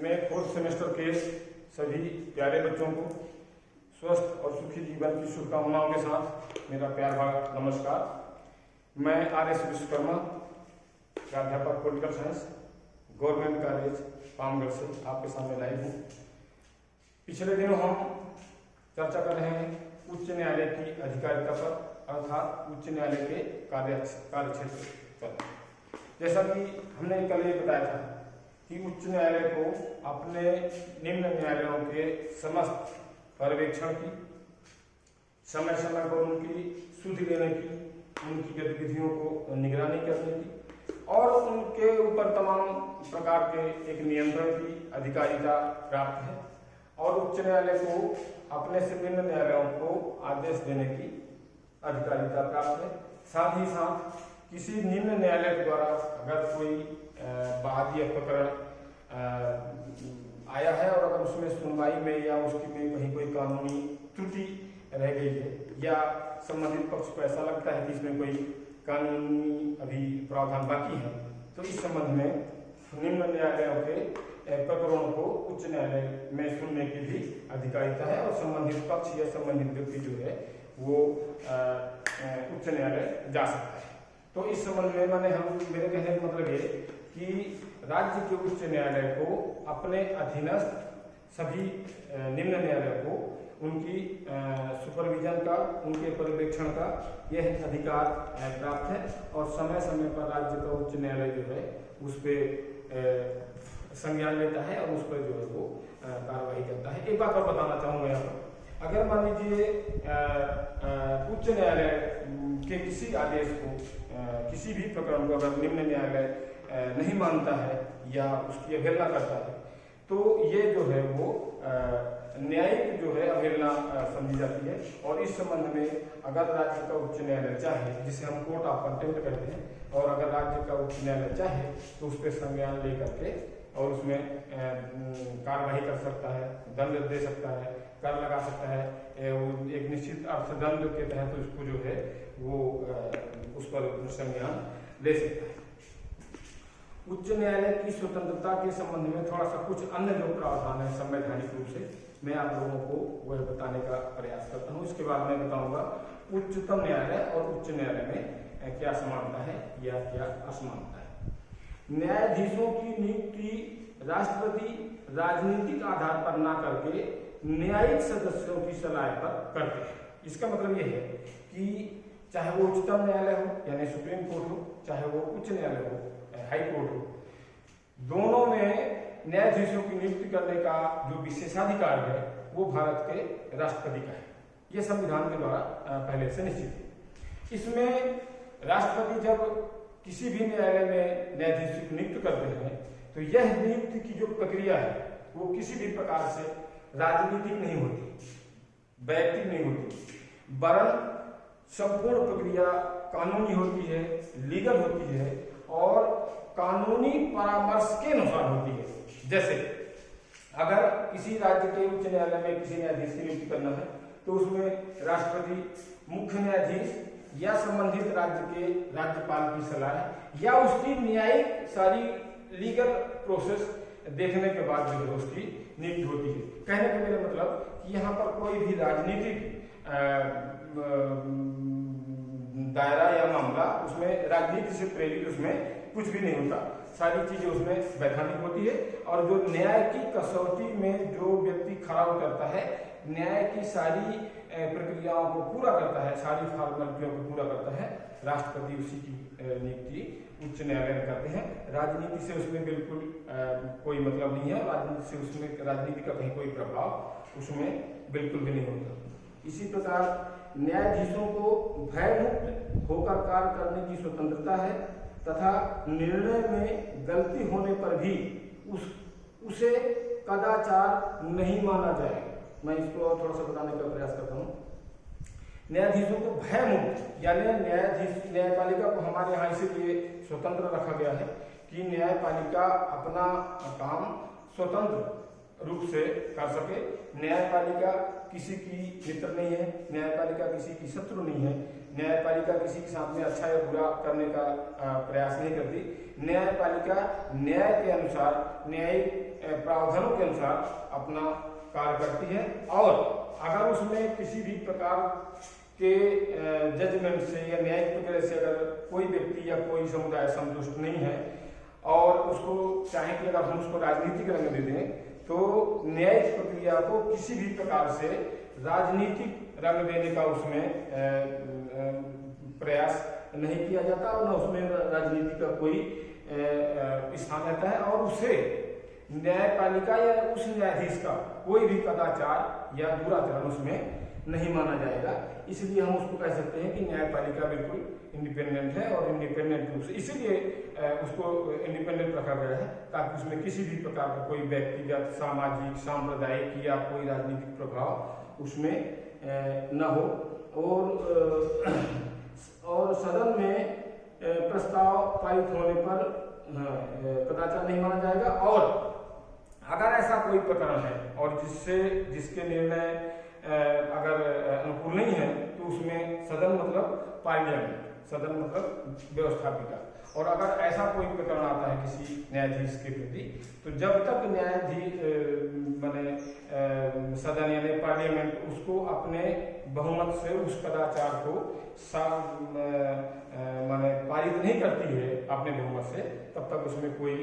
मैं fourth semester के सभी प्यारे बच्चों को स्वस्थ और सुखी जीवन की शुभकामनाओं के साथ मेरा प्यार भरा नमस्कार। मैं आर.एस. विश्वकर्मा, प्राध्यापक political science, government college Pamgarh से आपके सामने लाइव हूँ। पिछले दिनों हम चर्चा कर रहे हैं उच्च न्यायालय की अधिकारिता पर, अर्थात उच्च न्यायालय के कार्य क्षेत्र पर। जैसा कि हमने कल ये बताया था कि उच्च न्यायालय को अपने निम्न न्यायालयों के समस्त पर्यवेक्षण की, समय समय पर उनकी सुध लेने की, उनकी गतिविधियों को निगरानी करने की और उनके ऊपर तमाम प्रकार के एक नियंत्रण की अधिकारिता प्राप्त है और उच्च न्यायालय को अपने से निम्न न्यायालयों को आदेश देने की अधिकारिता प्राप्त है। साथ ही साथ किसी निम्न न्यायालय द्वारा अगर कोई वादी प्रकरण आया है और अगर उसमें सुनवाई में या उसकी में कहीं कोई कानूनी त्रुटि रह गई है या संबंधित पक्ष को ऐसा लगता है कि इसमें कोई कानूनी अभी प्रावधान बाकी है, तो इस संबंध में निम्न न्यायालयों के प्रकरणों को उच्च न्यायालय में सुनने की भी अधिकारिता है और संबंधित पक्ष या संबंधित व्यक्ति जो है वो उच्च न्यायालय जा सकता है। तो इस संबंध में मेरे कहने का मतलब ये कि राज्य के उच्च न्यायालय को अपने अधीनस्थ सभी निम्न न्यायालय को उनकी सुपरविजन का, उनके पर्यवेक्षण का यह अधिकार प्राप्त है और समय समय पर राज्य का उच्च न्यायालय जो है उस पर संज्ञान लेता है और उस पर जो है वो कार्रवाई करता है। एक बात और बताना चाहूँगा यहाँ पर, अगर मान लीजिए उच्च न्यायालय के किसी आदेश को, किसी भी प्रकरण को अगर निम्न न्यायालय नहीं मानता है या उसकी अवहेलना करता है, तो ये जो है वो न्यायिक जो है अवहेलना समझी जाती है और इस संबंध में अगर राज्य का उच्च न्यायालय चाहे, जिसे हम कोर्ट ऑफ कंटेम्प्ट कहते हैं, और अगर राज्य का उच्च न्यायालय चाहे तो उस पर संज्ञान लेकर के और उसमें कार्रवाई कर सकता है, दंड दे सकता है, कर लगा सकता है, एक निश्चित अर्थदंड के तहत उसको जो है वो उस पर संज्ञान ले सकता है। उच्च न्यायालय की स्वतंत्रता के संबंध में थोड़ा सा कुछ अन्य जो प्रावधान है संवैधानिक रूप से, मैं आप लोगों को वह बताने का प्रयास करता हूँ। इसके बाद मैं बताऊंगा उच्चतम न्यायालय और उच्च न्यायालय में क्या समानता है या क्या असमानता है। न्यायाधीशों की नियुक्ति राष्ट्रपति राजनीतिक आधार पर ना करके न्यायिक सदस्यों की सलाह पर करते हैं। इसका मतलब यह है कि चाहे वो उच्चतम न्यायालय हो यानी सुप्रीम कोर्ट हो, चाहे वो उच्च न्यायालय हो, हाई कोर्ट हो, दोनों में न्यायाधीशों की नियुक्ति करने का जो विशेषाधिकार है वो भारत के राष्ट्रपति का है। यह संविधान के द्वारा पहले से निश्चित है। इसमें राष्ट्रपति जब किसी भी न्यायालय में न्यायाधीश की नियुक्त करते हैं तो यह नियुक्ति की जो प्रक्रिया है वो किसी भी प्रकार से राजनीतिक नहीं होती, वैयक्तिक नहीं होती, वरन संपूर्ण प्रक्रिया कानूनी होती है, लीगल होती है और कानूनी परामर्श के अनुसार होती है। जैसे अगर किसी राज्य के उच्च न्यायालय में किसी न्यायाधीश की नियुक्ति करना है तो उसमें राष्ट्रपति, मुख्य न्यायाधीश या संबंधित राज्य के राज्यपाल की सलाह या उसकी न्यायिक सारी लीगल प्रोसेस देखने के बाद जो है उसकी नियुक्ति होती है। कहने का मेरा मतलब कि यहाँ पर कोई भी राजनीतिक दायरा या मामला, उसमें राजनीति से प्रेरित उसमें कुछ भी नहीं होता, सारी चीजें उसमें वैधानिक होती है और जो न्याय की कसौटी में जो व्यक्ति खड़ा उतरता है, न्याय की सारी प्रक्रियाओं को पूरा करता है, सारी फॉर्मेलिटियों को पूरा करता है, राष्ट्रपति उसी की नियुक्ति उच्च न्यायालय में करते हैं। राजनीति से उसमें बिल्कुल कोई मतलब नहीं है, राजनीति से उसमें राजनीति का कहीं कोई प्रभाव उसमें बिल्कुल भी नहीं होता। इसी प्रकार न्यायाधीशों को भयमुक्त होकर कार्य करने की स्वतंत्रता है तथा निर्णय में गलती होने पर भी उसे कदाचार नहीं माना जाएगा। मैं इसको और थोड़ा सा बताने का प्रयास करता हूँ। न्यायाधीशों को भयमुक्त यानी न्यायपालिका को हमारे यहाँ इसीलिए स्वतंत्र रखा गया है कि न्यायपालिका अपना काम स्वतंत्र रूप से कर सके। न्यायपालिका किसी की मित्र नहीं है, न्यायपालिका किसी की शत्रु नहीं है, न्यायपालिका किसी के साथ में अच्छा या बुरा करने का प्रयास नहीं करती। न्यायपालिका न्याय के अनुसार, न्यायिक प्रावधानों के अनुसार अपना कार्य करती है। और अगर उसमें किसी भी प्रकार के जजमेंट से या न्यायिक प्रक्रिया से अगर कोई व्यक्ति या कोई समुदाय संतुष्ट नहीं है और उसको चाहे कि अगर हम उसको राजनीतिक रंग दे दें, तो न्यायिक प्रक्रिया को किसी भी प्रकार से राजनीतिक रंग देने का उसमें प्रयास नहीं किया जाता और न उसमें राजनीति का कोई स्थान रहता है, और उससे न्यायपालिका या उस न्यायाधीश का कोई भी कदाचार या दुराचरण उसमें नहीं माना जाएगा। इसलिए हम उसको कह सकते हैं कि न्यायपालिका बिल्कुल इंडिपेंडेंट है और इंडिपेंडेंट रूप से इसीलिए उसको इंडिपेंडेंट रखा गया है ताकि उसमें किसी भी प्रकार का कोई व्यक्तिगत, सामाजिक, सांप्रदायिक या कोई राजनीतिक प्रभाव उसमें न हो। और सदन में प्रस्ताव पारित होने पर कदाचार नहीं माना जाएगा। और अगर ऐसा कोई प्रकरण है और जिसके निर्णय अगर अनुकूल नहीं है तो उसमें सदन मतलब पार्लियामेंट, सदन मतलब व्यवस्थापिका, और अगर ऐसा कोई प्रकरण आता है किसी न्यायाधीश के प्रति, तो जब तक न्यायाधीश माने सदन यानी पार्लियामेंट उसको अपने बहुमत से उस कदाचार को माने पारित नहीं करती है अपने बहुमत से, तब तक उसमें कोई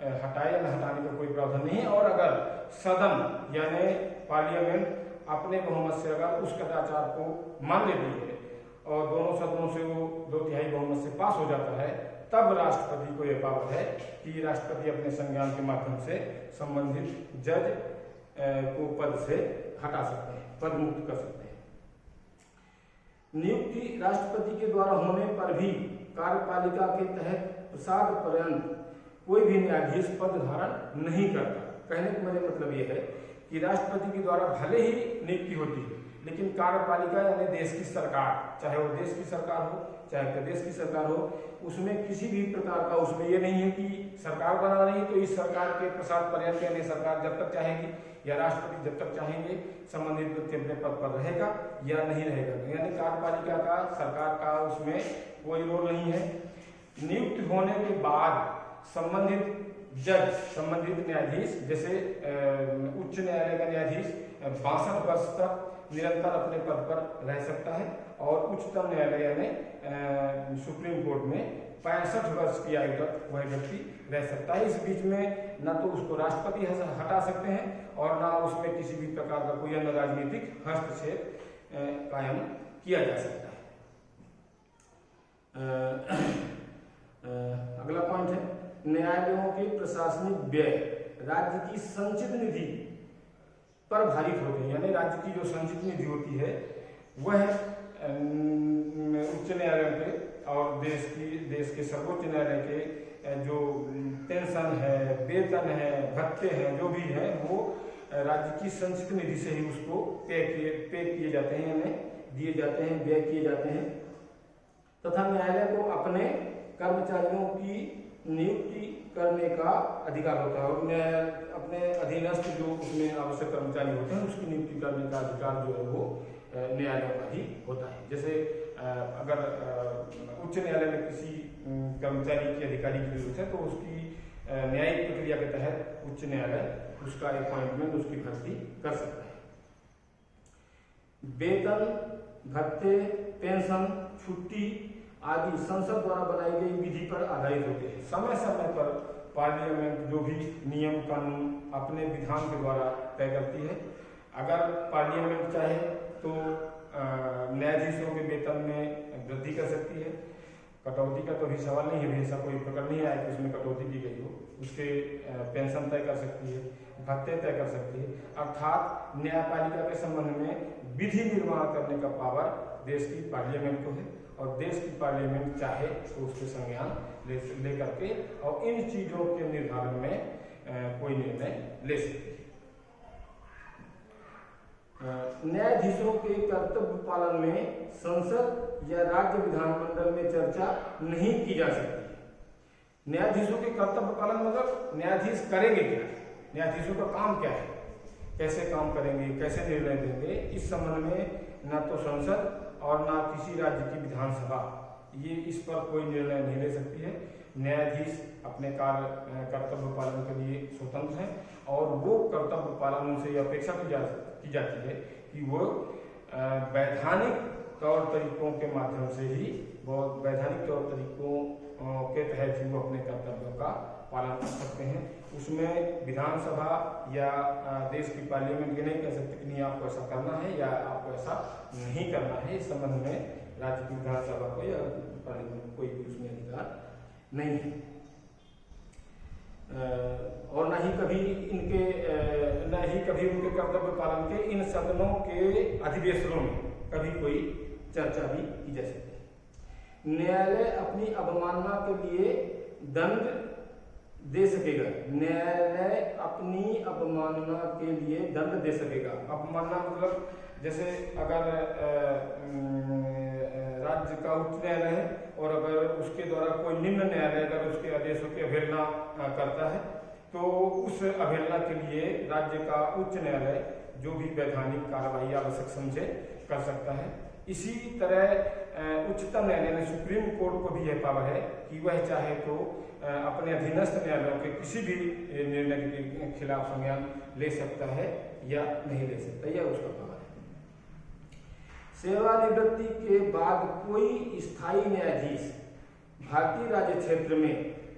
हटाए या न हटाने का कोई प्रावधान नहीं है। और अगर सदन यानी पार्लियामेंट अपने बहुमत से अगर उस कदाचार को मान लेती है और दोनों सदनों से वो 2/3 बहुमत से पास हो जाता है, तब राष्ट्रपति को यह पावर है कि राष्ट्रपति अपने संज्ञान के माध्यम से संबंधित जज को पद से हटा सकते हैं, पद मुक्त कर सकते हैं। नियुक्ति राष्ट्रपति के द्वारा होने पर भी कार्यपालिका के तहत प्रसाद पर्यंत कोई भी न्यायाधीश पद धारण नहीं करता। कहने का मेरा मतलब यह है कि राष्ट्रपति के द्वारा भले ही नियुक्ति होती है, लेकिन कार्यपालिका यानी देश की सरकार, चाहे वो देश की सरकार हो चाहे प्रदेश की सरकार हो, उसमें किसी भी प्रकार का उसमें ये नहीं है कि सरकार बना रही तो इस सरकार के प्रसाद पर्यंत यानी सरकार जब तक चाहेगी या राष्ट्रपति जब तक चाहेंगे संबंधित व्यक्ति अपने पद पर रहेगा या नहीं रहेगा। यानी कार्यपालिका का, सरकार का उसमें कोई रोल नहीं है। नियुक्त होने के बाद संबंधित जज, संबंधित न्यायाधीश, जैसे उच्च न्यायालय का न्यायाधीश 62 वर्ष तक निरंतर अपने पद पर रह सकता है और उच्चतम न्यायालय यानी सुप्रीम कोर्ट में 65 वर्ष की आयु तक वह व्यक्ति रह सकता है। इस बीच में न तो उसको राष्ट्रपति हटा सकते हैं और न उसमें किसी भी प्रकार का कोई अन्य राजनीतिक हस्तक्षेप कायम किया जा सकता है। अगला पॉइंट है न्यायालयों के प्रशासनिक व्यय राज्य की संचित निधि पर भारित होते हैं। यानी राज्य की जो संचित निधि होती है वह उच्च न्यायालय के और देश के सर्वोच्च न्यायालय के जो पेंशन है, वेतन है, भत्ते हैं, जो भी है वो राज्य की संचित निधि से ही उसको पे किए जाते हैं, यानी दिए जाते हैं, व्यय किए जाते हैं। तथा न्यायालय को अपने कर्मचारियों की नियुक्ति करने का अधिकार होता है और अपने अधीनस्थ जो उसमें आवश्यक कर्मचारी होते हैं उसकी नियुक्ति करने का अधिकार जो है वो न्यायालय का ही होता है। जैसे अगर उच्च न्यायालय में किसी कर्मचारी की, अधिकारी की जरूरत है तो उसकी न्यायिक प्रक्रिया के तहत उच्च न्यायालय उसका अपॉइंटमेंट, उसकी भर्ती कर सकता है। वेतन, भत्ते, पेंशन, छुट्टी आदि संसद द्वारा बनाई गई विधि पर आधारित होते हैं। समय समय पर पार्लियामेंट जो भी नियम कानून अपने विधान के द्वारा तय करती है। अगर पार्लियामेंट चाहे तो न्यायाधीशों के वेतन में वृद्धि कर सकती है। कटौती का तो भी सवाल नहीं है, ऐसा कोई प्रकरण नहीं आया कि उसमें कटौती की गई हो। उसके पेंशन तय कर सकती है, भत्ते तय कर सकती है। अर्थात न्यायपालिका के संबंध में विधि निर्माण करने का पावर देश की पार्लियामेंट को है और देश की पार्लियामेंट चाहे तो उसके संज्ञान ले करके और इन चीजों के निर्धारण में कोई निर्णय ले सकती है। न्यायाधीशों के कर्तव्य पालन में संसद या राज्य विधानमंडल में चर्चा नहीं की जा सकती। न्यायाधीशों के कर्तव्य पालन मतलब न्यायाधीश करेंगे क्या, न्यायाधीशों का काम क्या है, कैसे काम करेंगे, कैसे निर्णय देंगे, इस संबंध में न तो संसद और न किसी राज्य की विधानसभा ये इस पर कोई निर्णय नहीं ले सकती है। न्यायाधीश अपने कर्तव्य पालन के लिए स्वतंत्र हैं और वो कर्तव्य पालन उनसे ये अपेक्षा की जाती है कि वो वैधानिक तौर तरीकों के माध्यम से ही बहुत वैधानिक तौर तरीकों के तहत ही वो अपने कर्तव्यों का पालन कर सकते हैं। उसमें विधानसभा या देश की पार्लियामेंट ये नहीं कह सकते कि नहीं आपको ऐसा करना है या आपको ऐसा नहीं करना है। इस संबंध में राज्य की विधानसभा को या पार्लियामेंट कोई भी उसमें अधिकार नहीं है और न ही कभी उनके कर्तव्य पालन के इन सदनों के अधिवेशनों में कभी कोई चर्चा भी की जा सकती है। न्यायालय अपनी अवमानना के लिए दंड दे सकेगा। न्यायालय अपनी अवमानना के लिए दंड दे सकेगा। अवमानना मतलब जैसे अगर राज्य का उच्च न्यायालय है और अगर उसके द्वारा कोई निम्न न्यायालय अगर उसके आदेशों की अवहेलना करता है तो उस अवहेलना के लिए राज्य का उच्च न्यायालय जो भी वैधानिक कार्रवाई आवश्यक समझे कर सकता है। इसी तरह उच्चतम न्यायालय ने सुप्रीम कोर्ट को भी यह पावर है कि वह चाहे तो अपने अधीनस्थ न्यायालयों के किसी भी निर्णय के खिलाफ संज्ञान ले सकता है या नहीं ले सकता, यह उसका पावर है। सेवानिवृत्ति के बाद कोई स्थायी न्यायाधीश भारतीय राज्य क्षेत्र में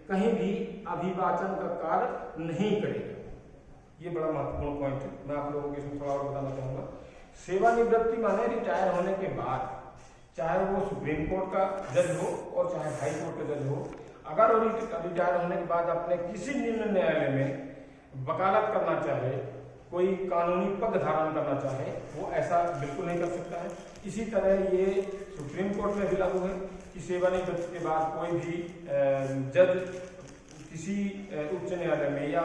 कहीं भी अभिवाचन का कार्य नहीं करेगा। ये बड़ा महत्वपूर्ण पॉइंट है, मैं आप लोगों को इसमें थोड़ा और बताना चाहूंगा। सेवानिवृत्ति माने रिटायर होने के बाद, चाहे वो सुप्रीम कोर्ट का जज हो और चाहे हाई कोर्ट का जज हो, अगर वो रिटायर होने के बाद अपने किसी निम्न न्यायालय में वकालत करना चाहे, कोई कानूनी पद धारण करना चाहे, वो ऐसा बिल्कुल नहीं कर सकता है। इसी तरह ये सुप्रीम कोर्ट में भी लागू है कि सेवानिवृत्ति के बाद कोई भी जज किसी उच्च न्यायालय में या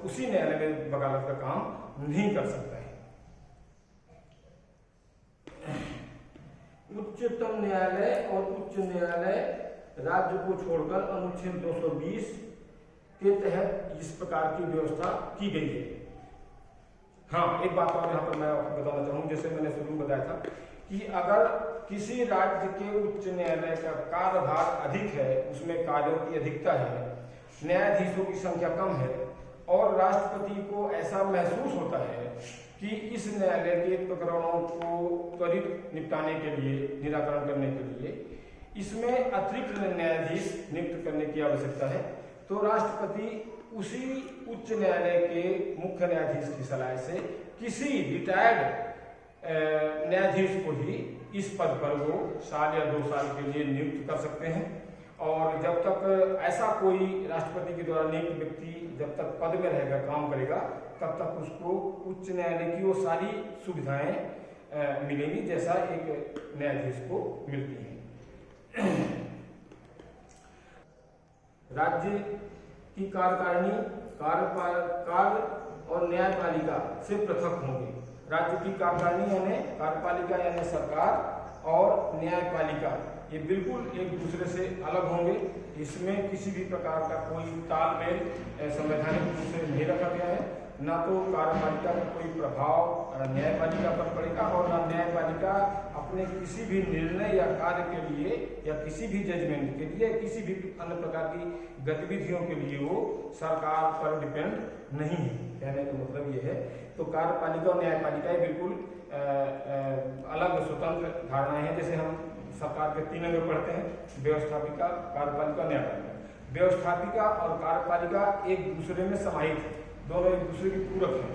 उसी न्यायालय में वकालत का काम नहीं कर सकता है। उच्चतम न्यायालय और उच्च न्यायालय राज्य को छोड़कर अनुच्छेद 220 के तहत इस प्रकार की व्यवस्था की गई है। हाँ, एक बात और यहाँ पर मैं आपको बताना चाहूँ, जैसे मैंने शुरू में बताया था कि अगर किसी राज्य के उच्च न्यायालय का कार्यभार अधिक है, उसमें कार्यों की अधिकता है, न्यायाधीशों की संख्या कम है और राष्ट्रपति को ऐसा महसूस होता है कि इस न्यायालय के प्रकरणों को त्वरित निपटाने के लिए, निराकरण करने के लिए इसमें अतिरिक्त न्यायाधीश नियुक्त करने की आवश्यकता है, तो राष्ट्रपति उसी उच्च न्यायालय के मुख्य न्यायाधीश की सलाह से किसी रिटायर्ड न्यायाधीश को ही इस पद पर वो 1 साल या 2 साल के लिए नियुक्त कर सकते हैं। और जब तक ऐसा कोई राष्ट्रपति के द्वारा नियुक्त व्यक्ति जब तक पद में रहेगा, काम करेगा, तब तक उसको उच्च न्यायालय की वो सारी सुविधाएं मिलेंगी जैसा एक न्यायाधीश को मिलती है। राज्य की कार्यकारिणी कार्य और न्यायपालिका से पृथक होंगे। राज्य की कार्यकारिणी यानी कार्यपालिका यानी सरकार और न्यायपालिका ये बिल्कुल एक दूसरे से अलग होंगे। इसमें किसी भी प्रकार का कोई तालमेल संवैधानिक रूप से नहीं रखा गया है। न तो कार्यपालिका का कोई प्रभाव न्यायपालिका पर पड़ेगा और न न्यायपालिका अपने किसी भी निर्णय या कार्य के लिए या किसी भी जजमेंट के लिए, किसी भी अन्य प्रकार की गतिविधियों के लिए वो सरकार पर डिपेंड नहीं है। कहने का मतलब ये है, तो कार्यपालिका और न्यायपालिका ये बिल्कुल अलग स्वतंत्र धारणाएं हैं। जैसे हम सरकार के 3 अंग पढ़ते हैं, व्यवस्थापिका, कार्यपालिका, न्यायपालिका। व्यवस्थापिका और कार्यपालिका एक दूसरे में समाहित है, दोनों एक दूसरे के पूरक हैं।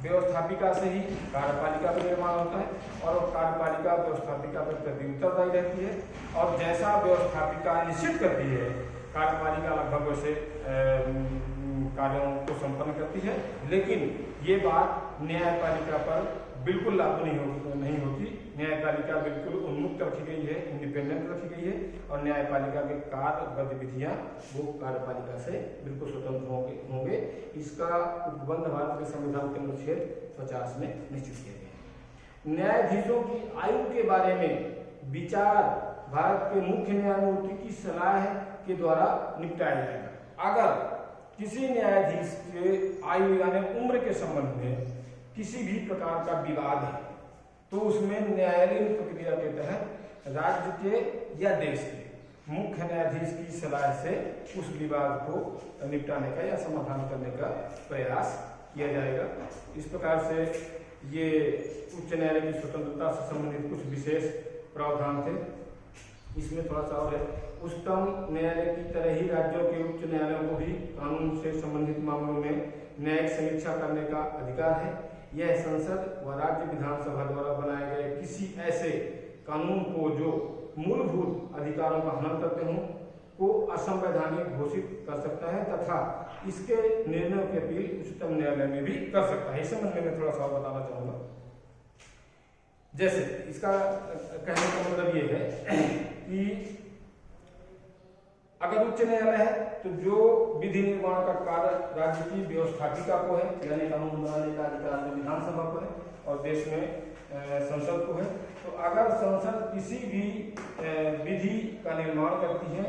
व्यवस्थापिका से ही कार्यपालिका का निर्माण होता है और कार्यपालिका व्यवस्थापिका पर प्रति उत्तरदायी रहती है और जैसा व्यवस्थापिका निश्चित करती है, कार्यपालिका लगभग वैसे कार्यों को संपन्न करती है। लेकिन ये बात न्यायपालिका पर बिल्कुल लागू नहीं होती। न्यायपालिका बिल्कुल उन्मुक्त रखी गई है, इंडिपेंडेंट रखी गई है और न्यायपालिका के कार्य गतिविधियां वो कार्यपालिका से बिल्कुल स्वतंत्र होंगे। इसका उपबंध भारत के संविधान के अनुच्छेद 50 में निश्चित किया गया है। न्यायाधीशों की आयु के बारे में विचार भारत के मुख्य न्यायमूर्ति की सलाह के द्वारा निपटाया जाएगा। अगर किसी न्यायाधीश के आयु यानी उम्र के संबंध में किसी भी प्रकार का विवाद है तो उसमें न्यायालयीन प्रक्रिया के तहत राज्य के या देश के मुख्य न्यायाधीश की सलाह से उस विवाद को निपटाने का या समाधान करने का प्रयास किया जाएगा। इस प्रकार से ये उच्च न्यायालय की स्वतंत्रता से संबंधित कुछ विशेष प्रावधान थे। इसमें थोड़ा सा और है, उच्चतम न्यायालय की तरह ही राज्यों के उच्च न्यायालयों को भी कानून से संबंधित मामलों में न्यायिक समीक्षा करने का अधिकार है। यह संसद व राज्य विधानसभा द्वारा बनाए गए किसी ऐसे कानून को जो मूलभूत अधिकारों का हनन करते हों को असंवैधानिक घोषित कर सकता है तथा इसके निर्णयों की अपील उच्चतम न्यायालय में भी कर सकता है। इस संबंध में मैं थोड़ा सा बताना चाहूंगा। जैसे इसका कहने का मतलब ये है कि अगर उच्च न्यायालय है तो जो विधि निर्माण का कार्य राज्य की व्यवस्थापिका को है, यानी कानून बनाने का अधिकार जो विधानसभा को है और देश में संसद को है, तो अगर संसद किसी भी विधि का निर्माण करती है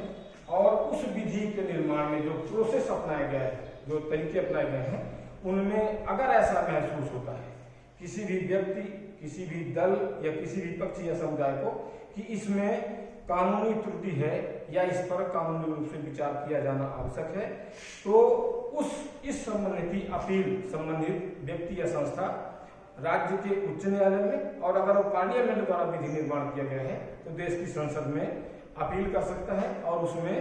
और उस विधि के निर्माण में जो प्रोसेस अपनाया गया है, जो तरीके अपनाए गए हैं, उनमें अगर ऐसा महसूस होता है किसी भी व्यक्ति, किसी भी दल या किसी भी पक्ष या समुदाय को कि इसमें कानूनी त्रुटि है या इस पर कानूनी रूप से विचार किया जाना आवश्यक है, तो इस संबंधी अपील संबंधित व्यक्ति या संस्था राज्य के उच्च न्यायालय में, और अगर वो पार्लियामेंट द्वारा विधि निर्माण किया गया है तो देश की संसद में अपील कर सकता है और उसमें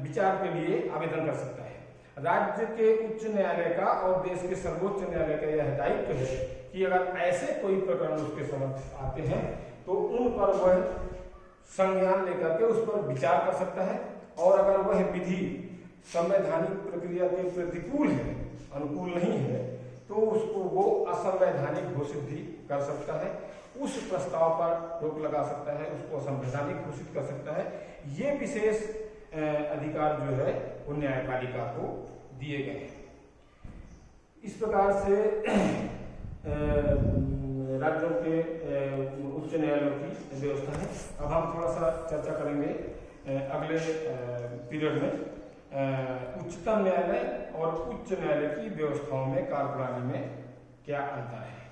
विचार के लिए आवेदन कर सकता है। राज्य के उच्च न्यायालय का और देश के सर्वोच्च न्यायालय का यह दायित्व है कि अगर ऐसे कोई प्रकरण उसके समक्ष आते हैं तो उन पर वह संज्ञान लेकर के उस पर विचार कर सकता है, और अगर वह विधि संवैधानिक प्रक्रिया के प्रतिकूल है, अनुकूल नहीं है, तो उसको वो असंवैधानिक घोषित भी कर सकता है, उस प्रस्ताव पर रोक लगा सकता है, उसको असंवैधानिक घोषित कर सकता है। ये विशेष अधिकार जो है वो न्यायपालिका को दिए गए हैं। इस प्रकार से राज्यों के उच्च न्यायालयों की व्यवस्था है। अब हम थोड़ा सा चर्चा करेंगे अगले पीरियड में उच्चतम न्यायालय और उच्च न्यायालय की व्यवस्थाओं में कार्यप्रणाली में क्या अंतर है।